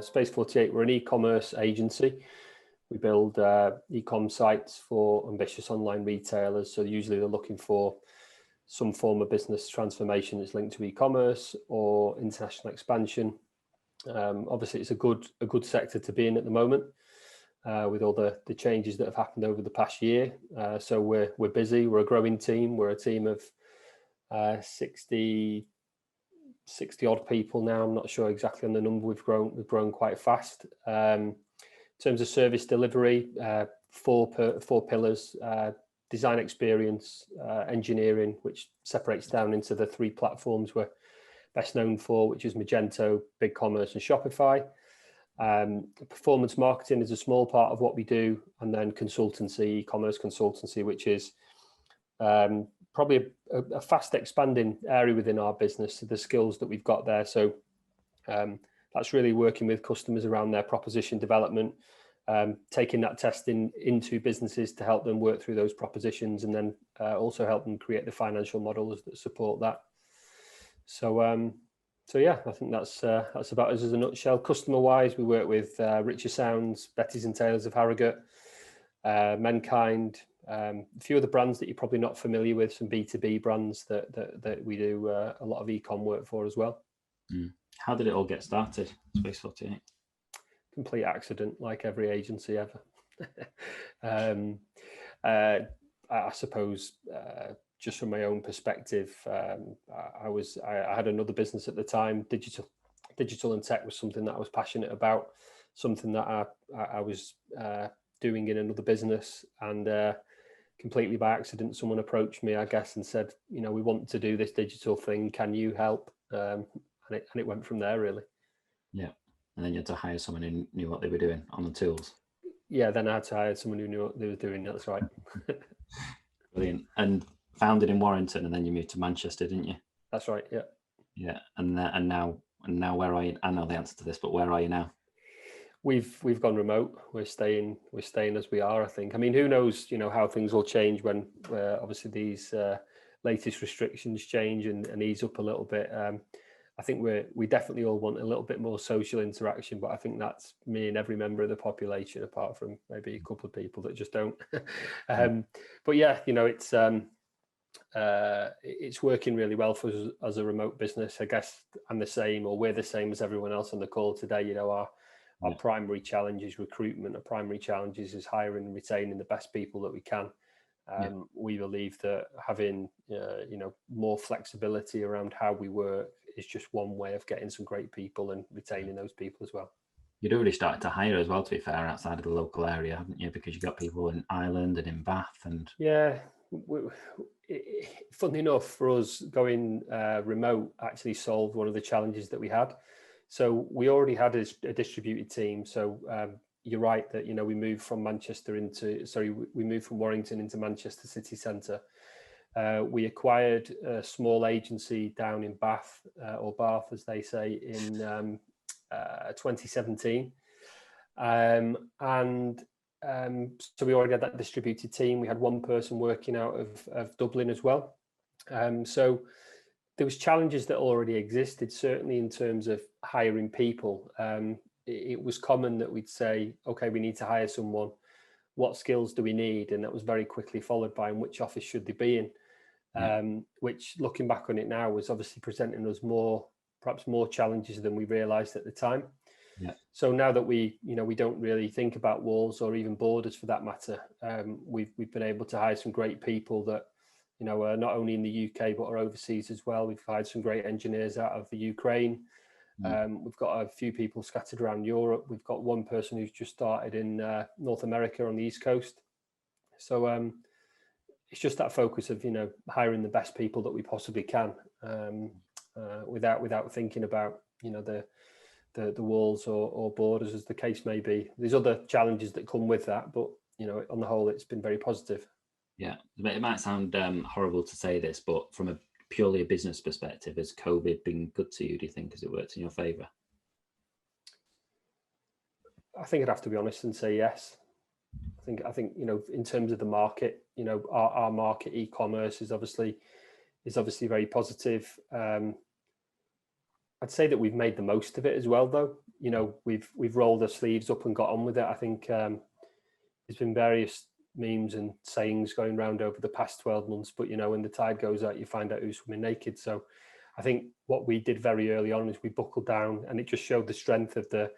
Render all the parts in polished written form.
Space 48, we're an e-commerce agency. We build e-com sites for ambitious online retailers. So usually they're looking for some form of business transformation that's linked to e-commerce or international expansion. Obviously, it's a good sector to be in at the moment with all the changes that have happened over the past year. So we're busy. We're a growing team. We're a team of 60 odd people now. I'm not sure exactly on the number. We've grown quite fast. In terms of service delivery, four pillars: design experience, engineering, which separates down into the three platforms we're best known for, which is Magento, BigCommerce, and Shopify. Performance marketing is a small part of what we do, and then consultancy, e-commerce consultancy, which is probably a fast expanding area within our business, the skills that we've got there. So that's really working with customers around their proposition development, taking that testing into businesses to help them work through those propositions, and then also help them create the financial models that support that. So yeah, I think that's about us as a nutshell. Customer wise, we work with Richer Sounds, Betty's and Taylors of Harrogate, Menkind, a few of the brands that you're probably not familiar with, some B2B brands that we do a lot of e-com work for as well. How did it all get started, Space 48? Complete accident, like every agency ever. I suppose just from my own perspective, I had another business at the time. Digital and tech was something that I was passionate about, something that I was doing in another business, and completely by accident, someone approached me, I guess, and said, we want to do this digital thing. Can you help? And it went from there, really. Yeah. And then you had to hire someone who knew what they were doing on the tools. Yeah, then I had to hire someone who knew what they were doing. That's right. Brilliant. And founded in Warrington, and then you moved to Manchester, didn't you? That's right. Yeah. Yeah. And now where are you? I know the answer to this, but where are you now? We've gone remote. We're staying as we are, I think. I mean, who knows, how things will change when obviously these latest restrictions change and ease up a little bit. I think we definitely all want a little bit more social interaction, but I think that's me and every member of the population, apart from maybe a couple of people that just don't. But yeah, it's working really well for us as a remote business. I guess I'm the same, or we're the same as everyone else on the call today. Our primary challenge is recruitment. Our primary challenge is hiring and retaining the best people that we can. We believe that having more flexibility around how we work is just one way of getting some great people and retaining those people as well. You'd already started to hire as well, to be fair, outside of the local area, haven't you? Because you've got people in Ireland and in Bath and... Yeah. Funny enough, for us, going remote actually solved one of the challenges that we had. So we already had a distributed team. So you're right that, we moved from we moved from Warrington into Manchester city centre. We acquired a small agency down in Bath, or Bath, as they say, in 2017. So we already had that distributed team. We had one person working out of Dublin as well. So there was challenges that already existed, certainly in terms of hiring people. It was common that we'd say, okay, we need to hire someone. What skills do we need? And that was very quickly followed by, in which office should they be in? Which, looking back on it now, was obviously presenting us perhaps more challenges than we realized at the time. Yeah. So now that we don't really think about walls or even borders for that matter, we've been able to hire some great people that, are not only in the UK, but are overseas as well. We've hired some great engineers out of the Ukraine. We've got a few people scattered around Europe. We've got one person who's just started in North America on the East Coast. So it's just that focus of, hiring the best people that we possibly can, without thinking about, the walls or borders, as the case may be. There's other challenges that come with that, but on the whole, it's been very positive. Yeah, it might sound horrible to say this, but from purely a business perspective, has COVID been good to you, do you think? Has it worked in your favour? I think I'd have to be honest and say yes. I think in terms of the market, our market, e-commerce, is obviously very positive. I'd say that we've made the most of it as well, though. you know, we've rolled our sleeves up and got on with it. I think there's been various memes and sayings going around over the past 12 months, but you know, when the tide goes out, you find out who's swimming naked. So I think what we did very early on is we buckled down, and it just showed the strength of the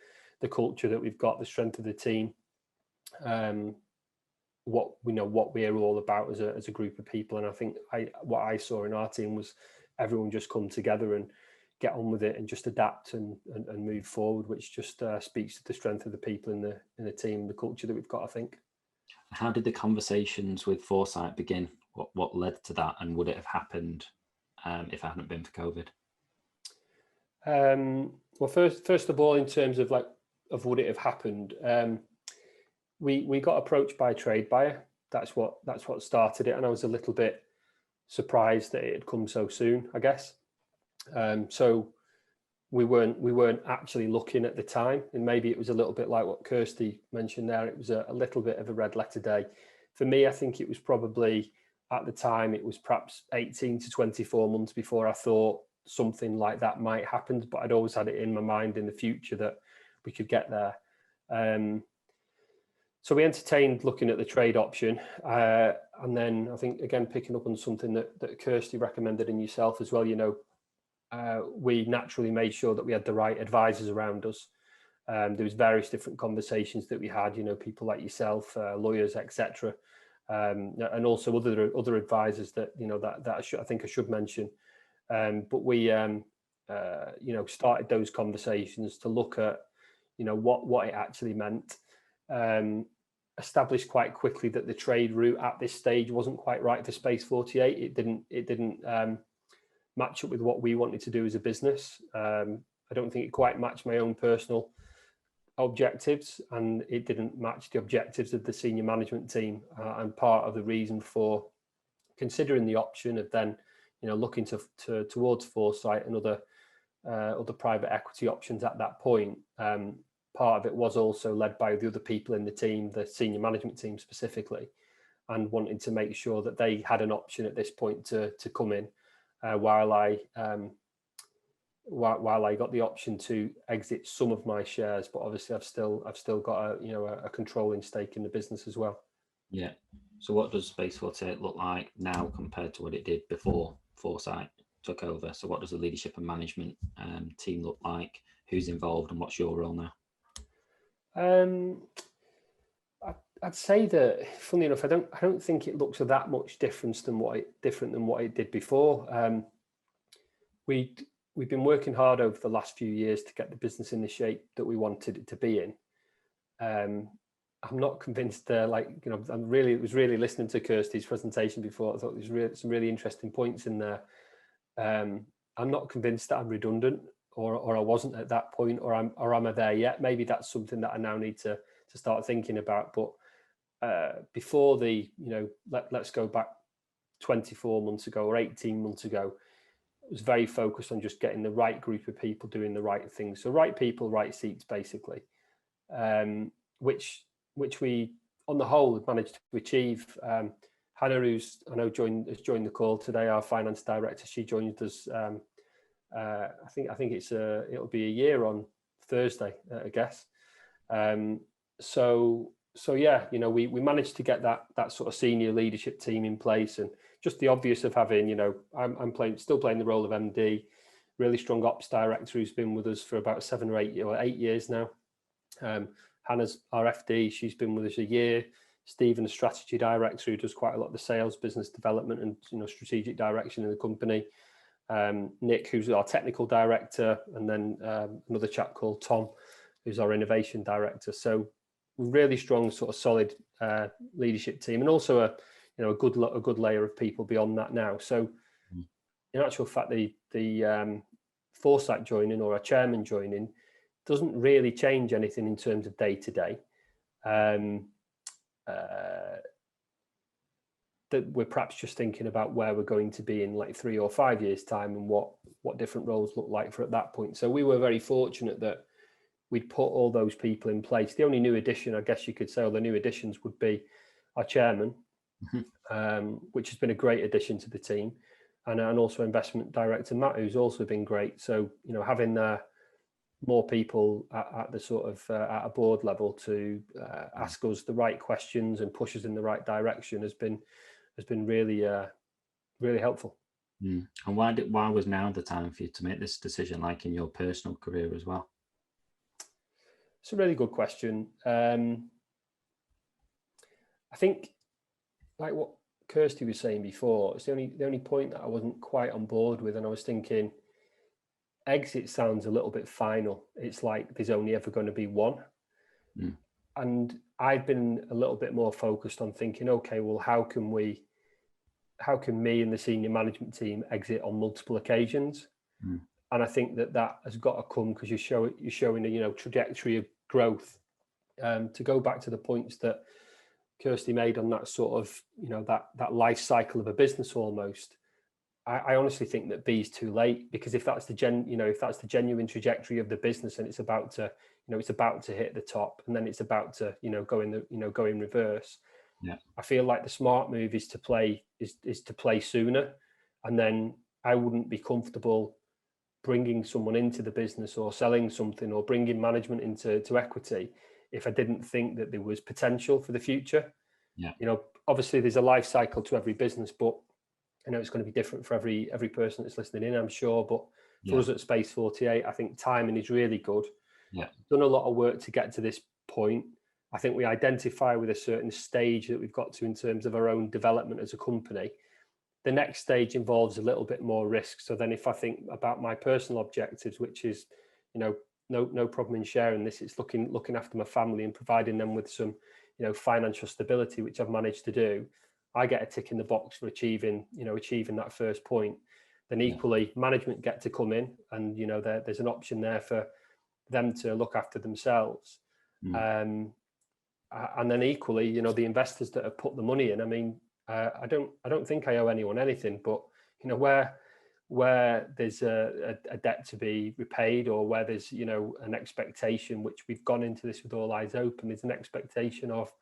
culture that we've got, the strength of the team, what we're all about as a group of people. And I think what I saw in our team was everyone just come together and get on with it and just adapt and move forward, which just speaks to the strength of the people in the team, the culture that we've got, I think. How did the conversations with Foresight begin? What led to that, and would it have happened if it hadn't been for COVID? Well, first of all, in terms of would it have happened, we got approached by a trade buyer. That's what started it, and I was a little bit surprised that it had come so soon, I guess. So we weren't actually looking at the time, and maybe it was a little bit like what Kirsty mentioned there. It was a little bit of a red letter day for me. I think it was probably, at the time, it was perhaps 18 to 24 months before I thought something like that might happen, but I'd always had it in my mind in the future that we could get there. So we entertained looking at the trade option, and then I think, again, picking up on something that Kirsty recommended in yourself as well, you know, we naturally made sure that we had the right advisors around us. There was various different conversations that we had, you know, people like yourself, lawyers, etc., and also other advisors that, you know, that I think I should mention. But we, you know, started those conversations to look at, you know, what it actually meant. Established quite quickly that the trade route at this stage wasn't quite right for Space 48. It didn't match up with what we wanted to do as a business. I don't think it quite matched my own personal objectives, and it didn't match the objectives of the senior management team. And part of the reason for considering the option of then, you know, looking towards Foresight and other private equity options at that point, part of it was also led by the other people in the team, the senior management team specifically, and wanting to make sure that they had an option at this point to come in, while I got the option to exit some of my shares, but obviously I've still got a controlling stake in the business as well. Yeah. So what does Space 48 look like now compared to what it did before Foresight took over? So what does the leadership and management team look like? Who's involved, and what's your role now? I'd say that, funnily enough, I don't think it looks that much different than what it did before. We've been working hard over the last few years to get the business in the shape that we wanted it to be in. I'm not convinced. I was really listening to Kirsty's presentation before. I thought there's some really interesting points in there. I'm not convinced that I'm redundant, or I wasn't at that point, or am I there yet? Maybe that's something that I now need to start thinking about. But before let's go back 24 months ago or 18 months ago, it was very focused on just getting the right group of people doing the right things. So right people, right seats, basically, which we, on the whole, have managed to achieve. Hannah, who's I know has joined the call today, our finance director, she joined us. I think it'll be a year on Thursday, I guess. So yeah, you know, we managed to get that sort of senior leadership team in place, and just the obvious of having, you know, I'm still playing the role of MD, really strong ops director who's been with us for about 7 or 8 years now. Hannah's our FD, she's been with us a year. Stephen, the strategy director, who does quite a lot of the sales, business development, and, you know, strategic direction in the company. Nick, who's our technical director, and then another chap called Tom, who's our innovation director. So really strong, sort of solid leadership team, and also a good layer of people beyond that now. So in actual fact, the Foresight joining, or our chairman joining, doesn't really change anything in terms of day to day. That we're perhaps just thinking about where we're going to be in like 3 or 5 years' time, and what different roles look like for at that point. So we were very fortunate that we'd put all those people in place. The only new addition, I guess you could say, or the new additions would be our chairman, which has been a great addition to the team, and also investment director Matt, who's also been great. So, you know, having more people at the sort of at a board level to ask us the right questions and push us in the right direction has been really really helpful. And why was now the time for you to make this decision, like in your personal career as well? It's a really good question. I think, like what Kirsty was saying before, it's the only point that I wasn't quite on board with, and I was thinking, exit sounds a little bit final. It's like there's only ever going to be one. And I've been a little bit more focused on thinking, okay, well, how can me and the senior management team exit on multiple occasions? And I think that has got to come because you're showing a trajectory of growth. To go back to the points that Kirsty made on that sort of that life cycle of a business almost. I honestly think that B is too late, because if that's the genuine trajectory of the business and it's about to hit the top and then it's about to go in reverse. Yeah. I feel like the smart move is to play sooner, and then I wouldn't be comfortable bringing someone into the business or selling something or bringing management into equity if I didn't think that there was potential for the future. Yeah. Obviously there's a life cycle to every business, but I know it's going to be different for every person that's listening in, I'm sure. But for us at Space 48, I think timing is really good. Yeah. Done a lot of work to get to this point. I think we identify with a certain stage that we've got to in terms of our own development as a company. The next stage involves a little bit more risk. So then if I think about my personal objectives, which is, no problem in sharing this, it's looking after my family and providing them with some, financial stability, which I've managed to do. I get a tick in the box for achieving that first point. Then equally, management get to come in, and there's an option there for them to look after themselves. And then equally, the investors that have put the money in. I mean, I don't think I owe anyone anything, but where there's a debt to be repaid, or where there's an expectation, which we've gone into this with all eyes open, there's an expectation of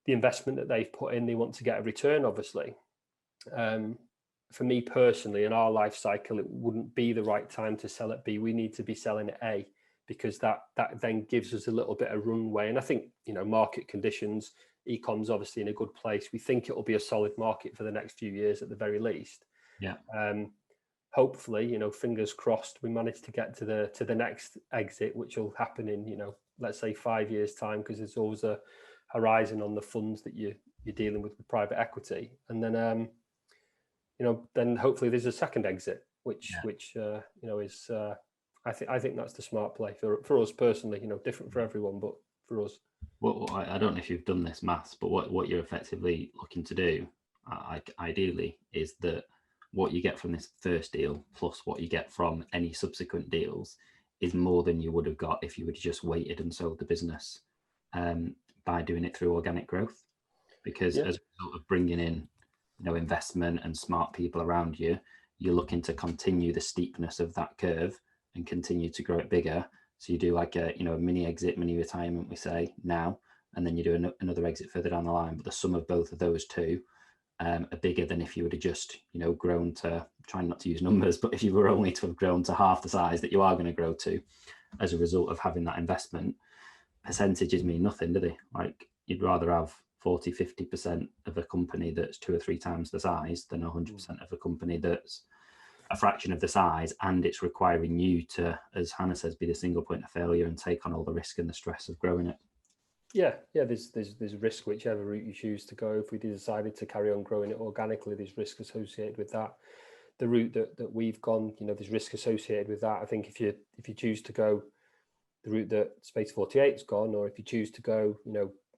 the investment that they've put in, they want to get a return, obviously. For me personally, in our life cycle, it wouldn't be the right time to sell at B. We need to be selling at A, because that then gives us a little bit of runway. And I think, market conditions, e-com's obviously in a good place. We think it will be a solid market for the next few years at the very least. Yeah. Hopefully, fingers crossed, we manage to get to the next exit, which will happen in, let's say 5 years time, because there's always a horizon on the funds that you're dealing with private equity. And then, then hopefully there's a second exit, which is, I think that's the smart play for us personally, different for everyone, but for us. Well, I don't know if you've done this maths, but what you're effectively looking to do, ideally, is that what you get from this first deal plus what you get from any subsequent deals is more than you would have got if you would have just waited and sold the business by doing it through organic growth. Because as a result of bringing in investment and smart people around you, you're looking to continue the steepness of that curve and continue to grow it bigger. So you do like a mini exit, mini retirement, we say now, and then you do another exit further down the line. But the sum of both of those two are bigger than if you would have just grown to, trying not to use numbers, but if you were only to have grown to half the size that you are going to grow to as a result of having that investment. Percentages mean nothing, do they? Like, you'd rather have 40-50% of a company that's 2 or 3 times the size than 100% of a company that's a fraction of the size, and it's requiring you to, as Hannah says, be the single point of failure and take on all the risk and the stress of growing it. Yeah. There's risk whichever route you choose to go. If we decided to carry on growing it organically, there's risk associated with that. The route that we've gone, there's risk associated with that. I think if you choose to go the route that Space 48's gone, or if you choose to go,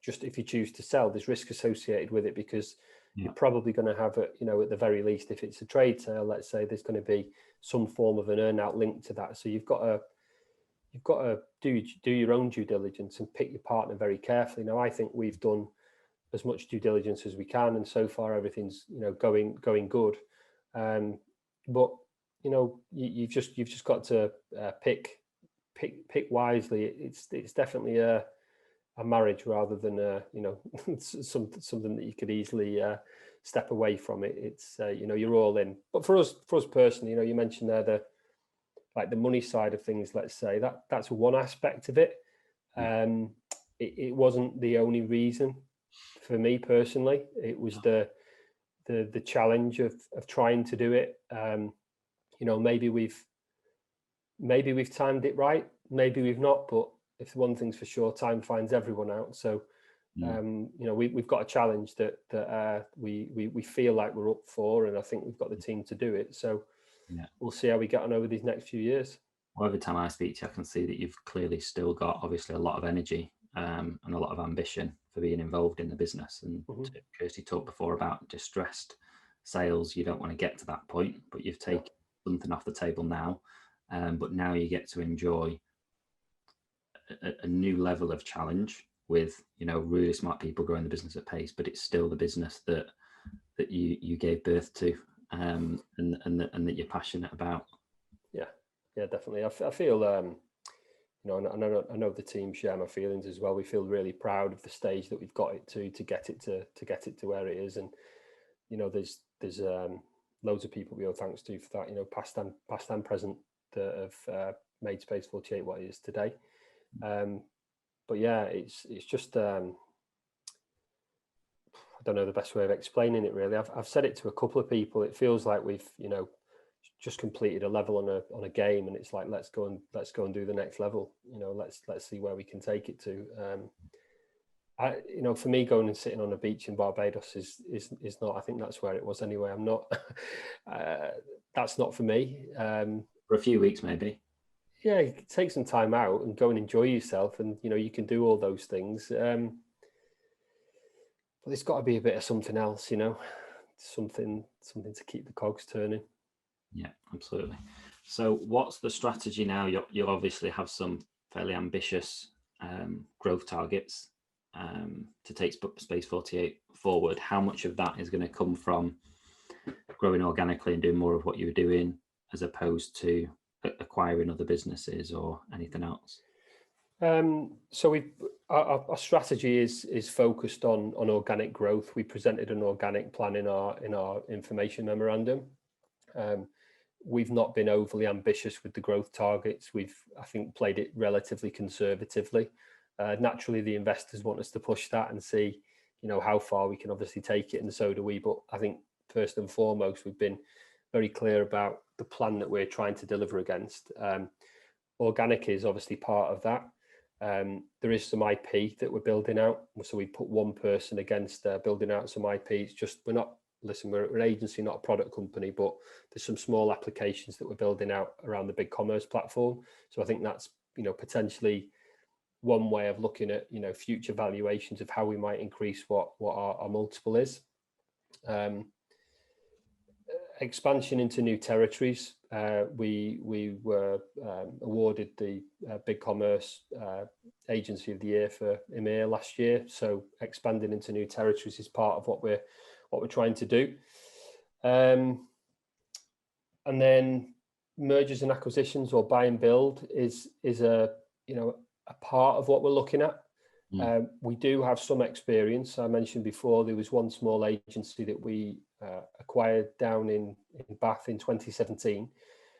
just if you choose to sell, there's risk associated with it, because you're probably going to have it, at the very least, if it's a trade sale, let's say, there's going to be some form of an earn-out linked to that. So you've got to do your own due diligence and pick your partner very carefully. Now, I think we've done as much due diligence as we can, and so far everything's going good. But you've just got to pick wisely. It's definitely a marriage rather than something that you could easily step away from. It's you're all in. But for us personally, you mentioned there like the money side of things, let's say, that's one aspect of it. It wasn't the only reason for me personally. It was the challenge of trying to do it. You know, maybe we've timed it right, maybe we've not, but if one thing's for sure, time finds everyone out. So you know, we've got a challenge that we feel like we're up for, and I think we've got the team to do it. So we'll see how we get on over these next few years. Well, every time I speak to you, I can see that you've clearly still got obviously a lot of energy and a lot of ambition for being involved in the business. And Kirsty talked before about distressed sales. You don't want to get to that point, but you've taken something off the table now. But now you get to enjoy a new level of challenge with, you know, really smart people growing the business at pace, but it's still the business that you gave birth to, and that you're passionate about. Yeah, definitely. I feel, you know, I know the team share my feelings as well. We feel really proud of the stage that we've got it to get it to where it is. And, you know, there's loads of people we owe thanks to for that, you know, past and present, that have made Space 48 what it is today. But yeah, it's just, I don't know the best way of explaining it really. I've said it to a couple of people. It feels like we've, you know, just completed a level on a game, and it's like, let's go and do the next level. You know, let's see where we can take it to. You know, for me, going and sitting on a beach in Barbados is not. I think that's where it was anyway. I'm not. That's not for me. For a few weeks, maybe. Yeah, take some time out and go and enjoy yourself, and you know, you can do all those things. But there's got to be a bit of something else, you know, something to keep the cogs turning. Yeah, absolutely. So what's the strategy now? You'll obviously have some fairly ambitious growth targets to take Space 48 forward. How much of that is going to come from growing organically and doing more of what you were doing, as opposed to acquiring other businesses or anything else? So our strategy is focused on organic growth. We presented an organic plan in our information memorandum. We've not been overly ambitious with the growth targets. We've, I think, played it relatively conservatively. Naturally, the investors want us to push that and see, you know, how far we can obviously take it, and so do we. But I think first and foremost, we've been very clear about the plan that we're trying to deliver against. Organic is obviously part of that. There is some IP that we're building out. So we put one person against building out some IP. It's just, we're an agency, not a product company, but there's some small applications that we're building out around the BigCommerce platform. So I think that's, you know, potentially one way of looking at, you know, future valuations of how we might increase what our multiple is. Expansion into new territories. We were awarded the BigCommerce Agency of the Year for EMEA last year. So expanding into new territories is part of what we're trying to do. And then mergers and acquisitions, or buy and build, is a, you know, a part of what we're looking at. We do have some experience. I mentioned before, there was one small agency that we acquired down in Bath in 2017.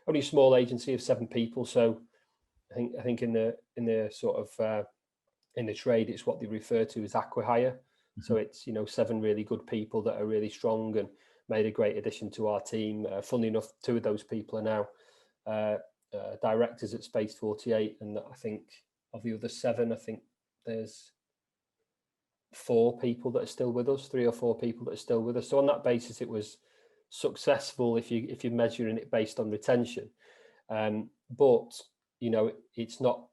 Only a small agency of 7 people. So I think in the sort of in the trade, it's what they refer to as acqui-hire. So it's, you know, 7 really good people that are really strong and made a great addition to our team. Funnily enough, 2 of those people are now directors at Space 48, and I think of the other 7, I think there's 4 people that are still with us, 3 or 4 people that are still with us. So on that basis, it was successful if you're measuring it based on retention. But you know, it's not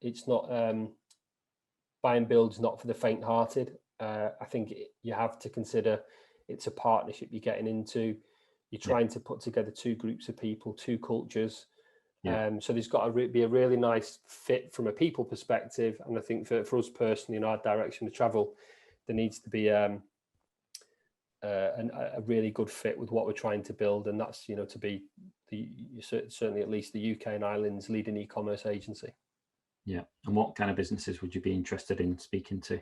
buy and build's not for the faint-hearted. I think you have to consider it's a partnership you're getting into. You're trying to put together 2 groups of people, 2 cultures. So there's got to be a really nice fit from a people perspective. And I think for us personally, in our direction of travel, there needs to be a really good fit with what we're trying to build. And that's, you know, to be certainly at least the UK and Ireland's leading e-commerce agency. Yeah. And what kind of businesses would you be interested in speaking to?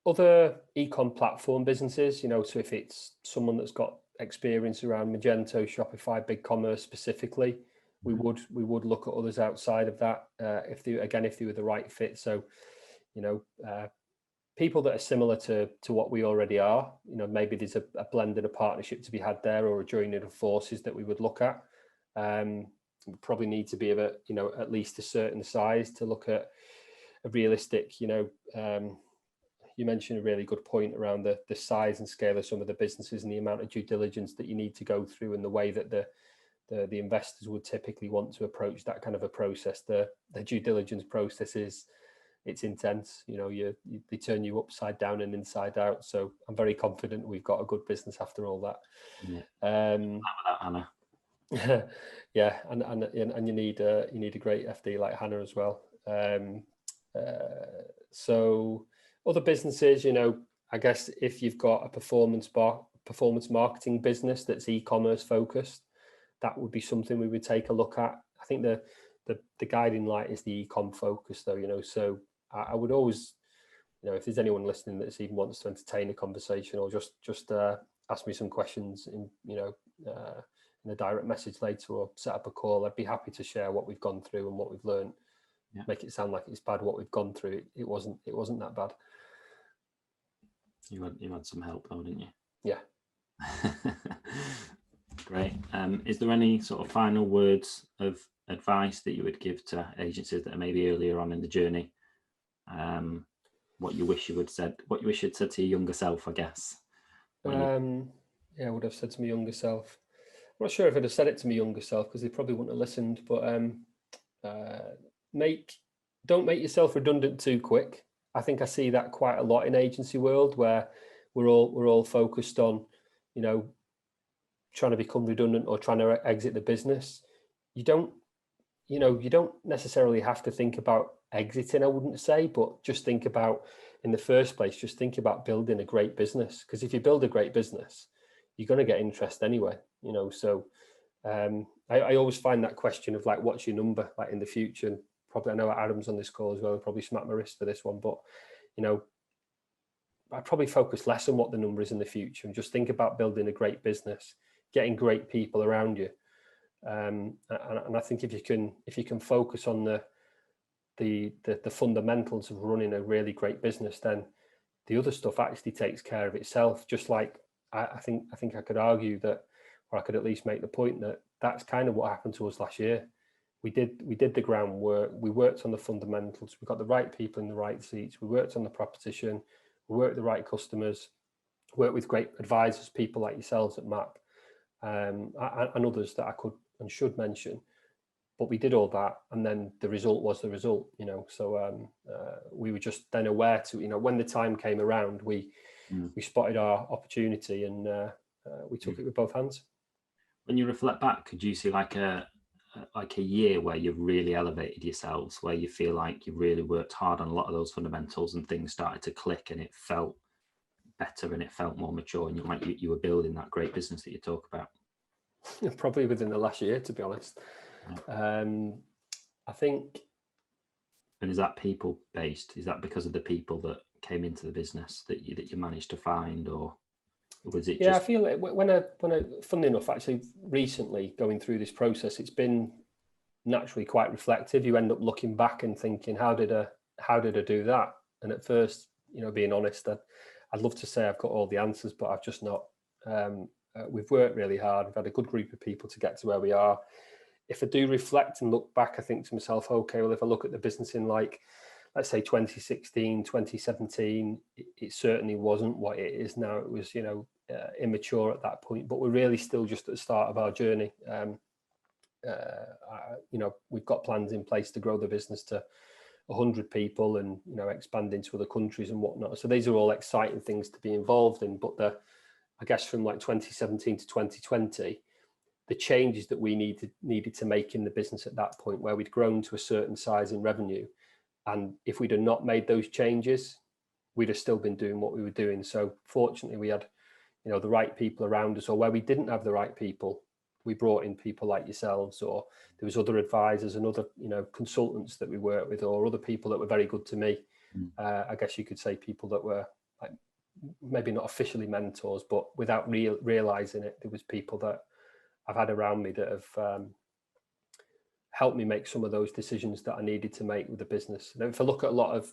Other e-com platform businesses, you know, so if it's someone that's got experience around Magento, Shopify, BigCommerce specifically, we would look at others outside of that if they were the right fit. So, people that are similar to what we already are, maybe there's a blend and a partnership to be had there, or a joining of forces that we would look at. We probably need to be of at least a certain size to look at a realistic, you mentioned a really good point around the size and scale of some of the businesses and the amount of due diligence that you need to go through, and the way that the investors would typically want to approach that kind of a process. The due diligence process it's intense. They turn you upside down and inside out. So I'm very confident we've got a good business after all that. Yeah. Hannah. Yeah, and you need a great FD like Hannah as well. So other businesses, I guess if you've got a performance marketing business that's e-commerce focused, that would be something we would take a look at. I think the guiding light is the e-com focus, though. So I would always, if there's anyone listening that even wants to entertain a conversation, or just ask me some questions in a direct message later, or set up a call, I'd be happy to share what we've gone through and what we've learned. Yeah. Make it sound like it's bad what we've gone through. It wasn't that bad. You had some help though, didn't you? Yeah. Great. Is there any sort of final words of advice that you would give to agencies that are maybe earlier on in the journey? What you wish you'd said to your younger self, I guess. I would have said to my younger self. I'm not sure if I'd have said it to my younger self, because they probably wouldn't have listened, but don't make yourself redundant too quick. I think I see that quite a lot in agency world, where we're all focused on, trying to become redundant or trying to exit the business. You don't necessarily have to think about exiting, I wouldn't say, but just think about, in the first place, just think about building a great business. Because if you build a great business, you're going to get interest anyway, so I always find that question of like, what's your number like in the future? And probably, I know Adam's on this call as well, I'll probably smack my wrist for this one, but I probably focus less on what the number is in the future, and just think about building a great business, getting great people around you. And I think if you can focus on the fundamentals of running a really great business, then the other stuff actually takes care of itself. Just like I think I could argue that, or I could at least make the point that that's kind of what happened to us last year. We did the groundwork. We worked on the fundamentals. We got the right people in the right seats. We worked on the proposition. We worked with the right customers. Worked with great advisors, people like yourselves at MAP, and others that I could and should mention. But we did all that, and then the result was the result. So we were just then aware to, when the time came around, we spotted our opportunity, and we took it with both hands. When you reflect back, could you see like a year where you've really elevated yourselves, where you feel like you've really worked hard on a lot of those fundamentals, and things started to click, and it felt better and it felt more mature, and you were building that great business that you talk about? Probably within the last year, to be honest. I think. And is that people based? Is that because of the people that came into the business that you managed to find, or was it? Yeah, I feel it when I funnily enough, actually recently going through this process, it's been naturally quite reflective. You end up looking back and thinking, how did I do that? And at first, being honest, I'd love to say I've got all the answers, but I've just not. We've worked really hard. We've had a good group of people to get to where we are. If I do reflect and look back, I think to myself, okay, well, if I look at the business in like, let's say 2016, 2017, it certainly wasn't what it is now. It was, immature at that point, but we're really still just at the start of our journey. We've got plans in place to grow the business to 100 people and, expand into other countries and whatnot. So these are all exciting things to be involved in. But I guess from like 2017 to 2020, the changes that we needed to make in the business at that point, where we'd grown to a certain size in revenue, and if we'd have not made those changes, we'd have still been doing what we were doing. So fortunately, we had, the right people around us, or where we didn't have the right people, we brought in people like yourselves, or there was other advisors and other, consultants that we worked with, or other people that were very good to me. I guess you could say people that were like maybe not officially mentors, but without realizing it, there was people that I've had around me that have helped me make some of those decisions that I needed to make with the business. And if I look at a lot of,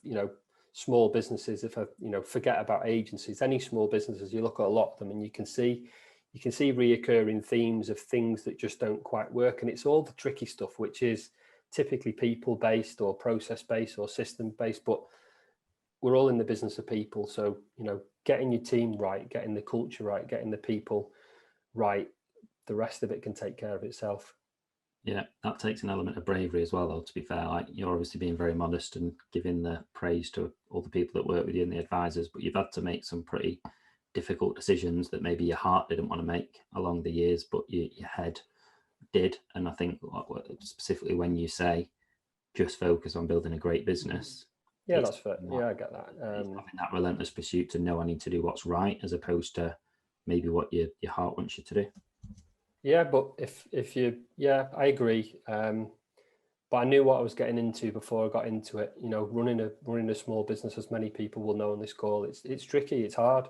small businesses, if I, forget about agencies, any small businesses, you look at a lot of them and you can see reoccurring themes of things that just don't quite work. And it's all the tricky stuff, which is typically people based or process based or system based, but we're all in the business of people. So, getting your team right, getting the culture right, getting the people right, the rest of it can take care of itself. Yeah, that takes an element of bravery as well, though, to be fair. Like, you're obviously being very modest and giving the praise to all the people that work with you and the advisors, but you've had to make some pretty difficult decisions that maybe your heart didn't want to make along the years, but your head did. And I think specifically when you say just focus on building a great business. Yeah, that's fair. Yeah, I get that. Having that relentless pursuit to know I need to do what's right, as opposed to maybe what your heart wants you to do. Yeah, but I agree. But I knew what I was getting into before I got into it. Running a small business, as many people will know on this call, it's tricky, it's hard.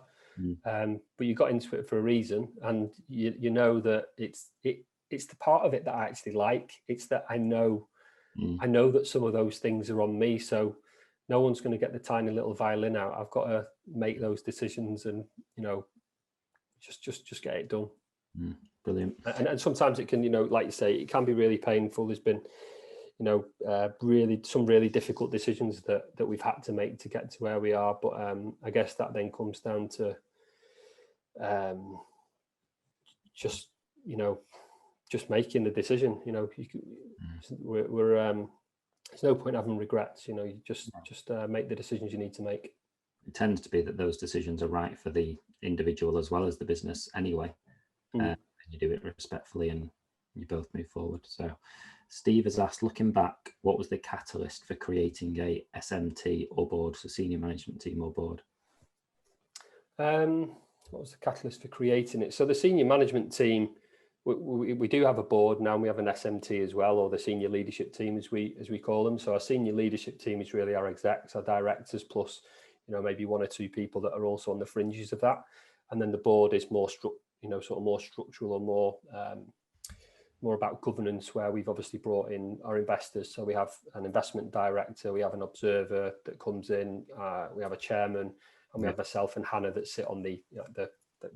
But you got into it for a reason, and you know that it's the part of it that I actually like. It's that I know that some of those things are on me. So no one's going to get the tiny little violin out. I've got to make those decisions, and just get it done. Brilliant. And sometimes it can, like you say, it can be really painful. There's been, really difficult decisions that we've had to make to get to where we are. But I guess that then comes down to just making the decision. There's no point having regrets. You just make the decisions you need to make. It tends to be that those decisions are right for the individual as well as the business anyway. You do it respectfully and you both move forward. So Steve has asked, looking back, what was the catalyst for creating a SMT or board, so senior management team or board? What was the catalyst for creating it? So the senior management team, we do have a board now, and we have an SMT as well, or the senior leadership team as we call them. So our senior leadership team is really our execs, our directors, plus maybe one or two people that are also on the fringes of that. And then the board is more more structural or more about governance, where we've obviously brought in our investors. So we have an investment director, we have an observer that comes in, we have a chairman, and we have myself and Hannah that sit on the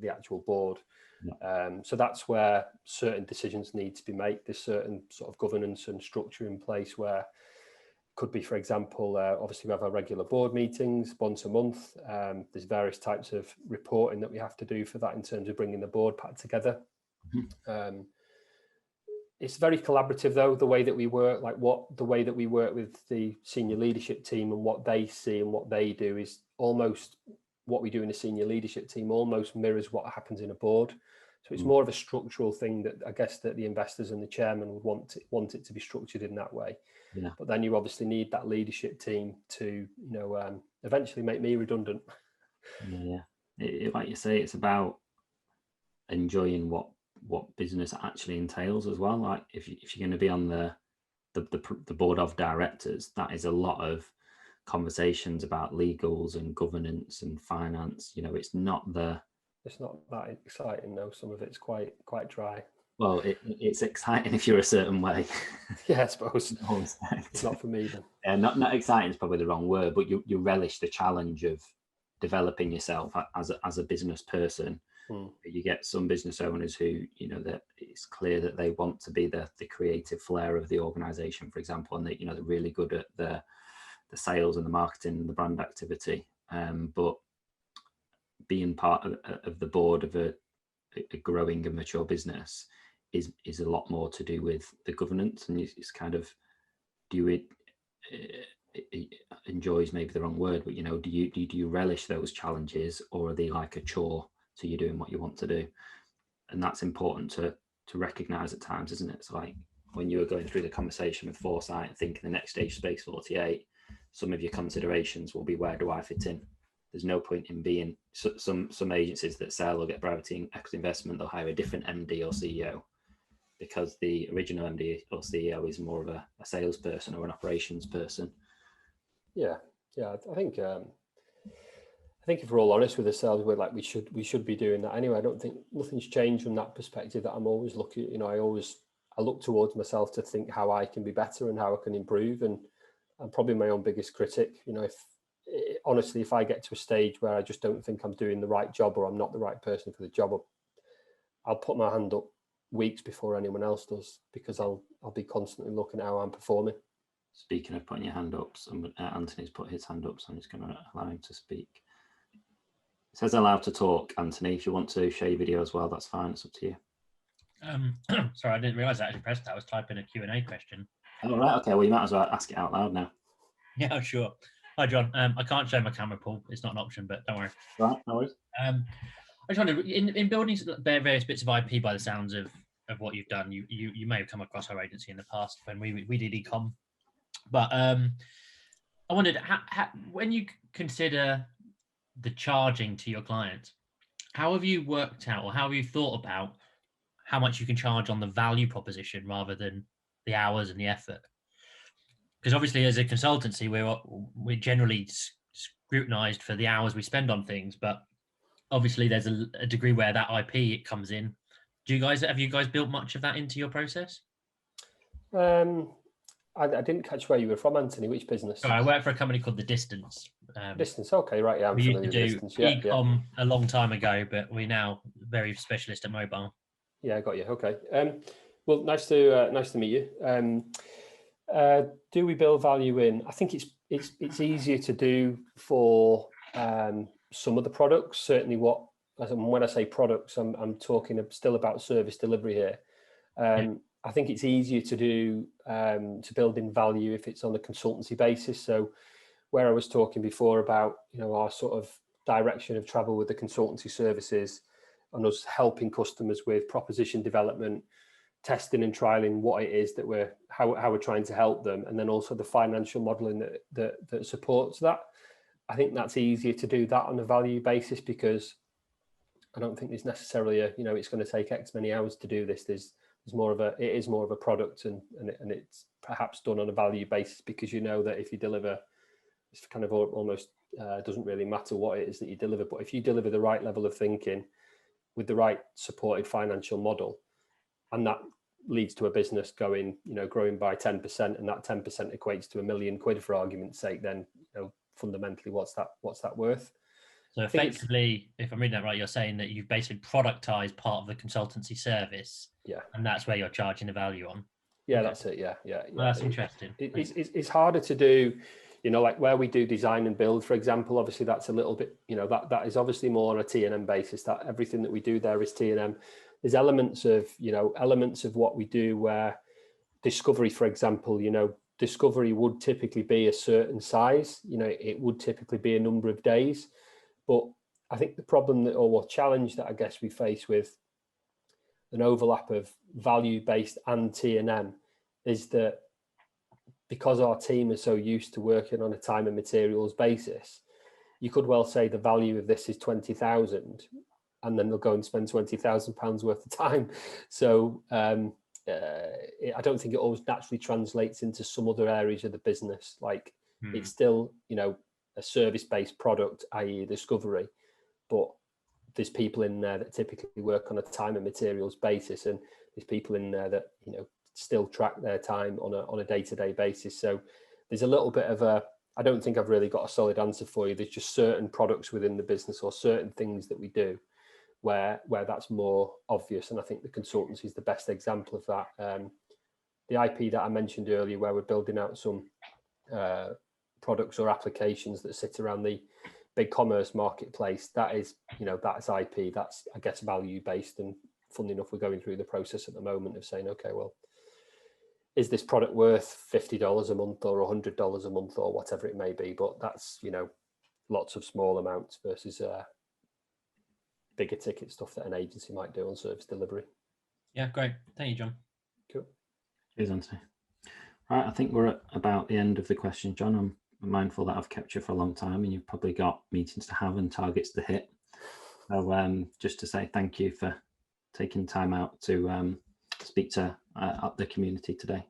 actual board. So that's where certain decisions need to be made. There's certain sort of governance and structure in place where could be, for example, obviously we have our regular board meetings once a month. There's various types of reporting that we have to do for that in terms of bringing the board back together. It's very collaborative though, the way that we work, the way that we work with the senior leadership team and what they see and what they do is almost what we do in a senior leadership team almost mirrors what happens in a board. So it's more of a structural thing that I guess that the investors and the chairman would want it to be structured in that way. Yeah. But then you obviously need that leadership team to, eventually make me redundant. Yeah. Like you say, it's about enjoying what business actually entails as well. Like if you're going to be on the board of directors, that is a lot of conversations about legals and governance and finance. It's not that exciting though. Some of it's quite dry. Well, it's exciting if you're a certain way. Yeah, I suppose. It's not for me then. Yeah, not exciting is probably the wrong word, but you relish the challenge of developing yourself as a business person. You get some business owners who, that it's clear that they want to be the creative flair of the organization, for example, and they're really good at the sales and the marketing and the brand activity. But being part of the board of a growing and mature business is a lot more to do with the governance, and it's kind of, enjoys maybe the wrong word, but do you relish those challenges, or are they like a chore to you doing what you want to do? And that's important to recognize at times, isn't it? So like when you were going through the conversation with Foresight and thinking the next stage Space 48, some of your considerations will be, where do I fit in? There's no point in being some agencies that sell or get private equity investment, they'll hire a different MD or CEO because the original MD or CEO is more of a salesperson or an operations person. Yeah. I think if we're all honest with ourselves, we should be doing that anyway. I don't think nothing's changed from that perspective. That I'm always looking. I always I look towards myself to think how I can be better and how I can improve. And I'm probably my own biggest critic. You know, honestly, if I get to a stage where I just don't think I'm doing the right job or I'm not the right person for the job, I'll put my hand up weeks before anyone else does, because I'll be constantly looking at how I'm performing. Speaking of putting your hand up, Anthony's put his hand up, so I'm just going to allow him to speak. It says allowed to talk, Anthony. If you want to share your video as well, that's fine. It's up to you. Sorry, I didn't realise I actually pressed that. I was typing a Q&A question. Oh, right. Okay. Well, you might as well ask it out loud now. Yeah, sure. Hi, John. I can't show my camera, Paul. It's not an option, but don't worry. Right. No worries. I just wondered, in building various bits of IP, by the sounds of what you've done, you may have come across our agency in the past when we did e-com. But I wondered, how, when you consider the charging to your clients, how have you worked out, or how have you thought about how much you can charge on the value proposition rather than the hours and the effort? Because obviously, as a consultancy, we're generally scrutinized for the hours we spend on things, but obviously there's a degree where that IP it comes in. Have you guys built much of that into your process? I didn't catch where you were from, Anthony. Which business? I work for a company called The Distance. Distance, okay, right. Yeah, I'm familiar with Distance. We used to do e-com a long time ago, but we're now very specialist at mobile. Yeah, I got you. Okay. Well, nice to meet you. Do we build value in? I think it's easier to do for some of the products. Certainly, when I say products, I'm talking still about service delivery here. I think it's easier to do to build in value if it's on a consultancy basis. So where I was talking before about, you know, our sort of direction of travel with the consultancy services and us helping customers with proposition development, testing and trialing what it is that how we're trying to help them, and then also the financial modeling that supports that. I think that's easier to do that on a value basis, because I don't think there's necessarily it's going to take X many hours to do this. It is more of a product, and it's perhaps done on a value basis, because you know that if you deliver, it's kind of almost doesn't really matter what it is that you deliver, but if you deliver the right level of thinking with the right supported financial model, and that leads to a business growing by 10%, and that 10% equates to £1 million for argument's sake, then fundamentally what's that worth? So effectively, if I'm reading that right, you're saying that you've basically productized part of the consultancy service, and that's where you're charging the value on. Yeah, that's it. Yeah. Well, that's interesting. It's harder to do, like where we do design and build, for example. Obviously, that's a little bit, that is obviously more on a T&M basis. That everything that we do there is T&M. There's elements of what we do where discovery, for example, discovery would typically be a certain size. It would typically be a number of days. But I think the problem or challenge that I guess we face with an overlap of value-based and T&M is that because our team is so used to working on a time and materials basis, you could well say the value of this is 20,000, and then they'll go and spend £20,000 worth of time. So I don't think it always naturally translates into some other areas of the business. Like it's still, a service-based product, i.e. discovery, but there's people in there that typically work on a time and materials basis, and there's people in there that still track their time on a day-to-day basis. So there's a little bit of I don't think I've really got a solid answer for you. There's just certain products within the business or certain things that we do where that's more obvious, and I think the consultancy is the best example of that. The IP that I mentioned earlier, where we're building out some products or applications that sit around the big commerce marketplace, that is that's IP, that's I guess value based. And funnily enough, we're going through the process at the moment of saying, okay, well, is this product worth $50 a month or $100 a month or whatever it may be? But that's lots of small amounts versus bigger ticket stuff that an agency might do on service delivery. Yeah, great. Thank you, John. Cool. Cheers, Anthony. Right, I think we're at about the end of the question, John. I'm mindful that I've kept you for a long time, and you've probably got meetings to have and targets to hit. So just to say thank you for taking time out to speak to the community today.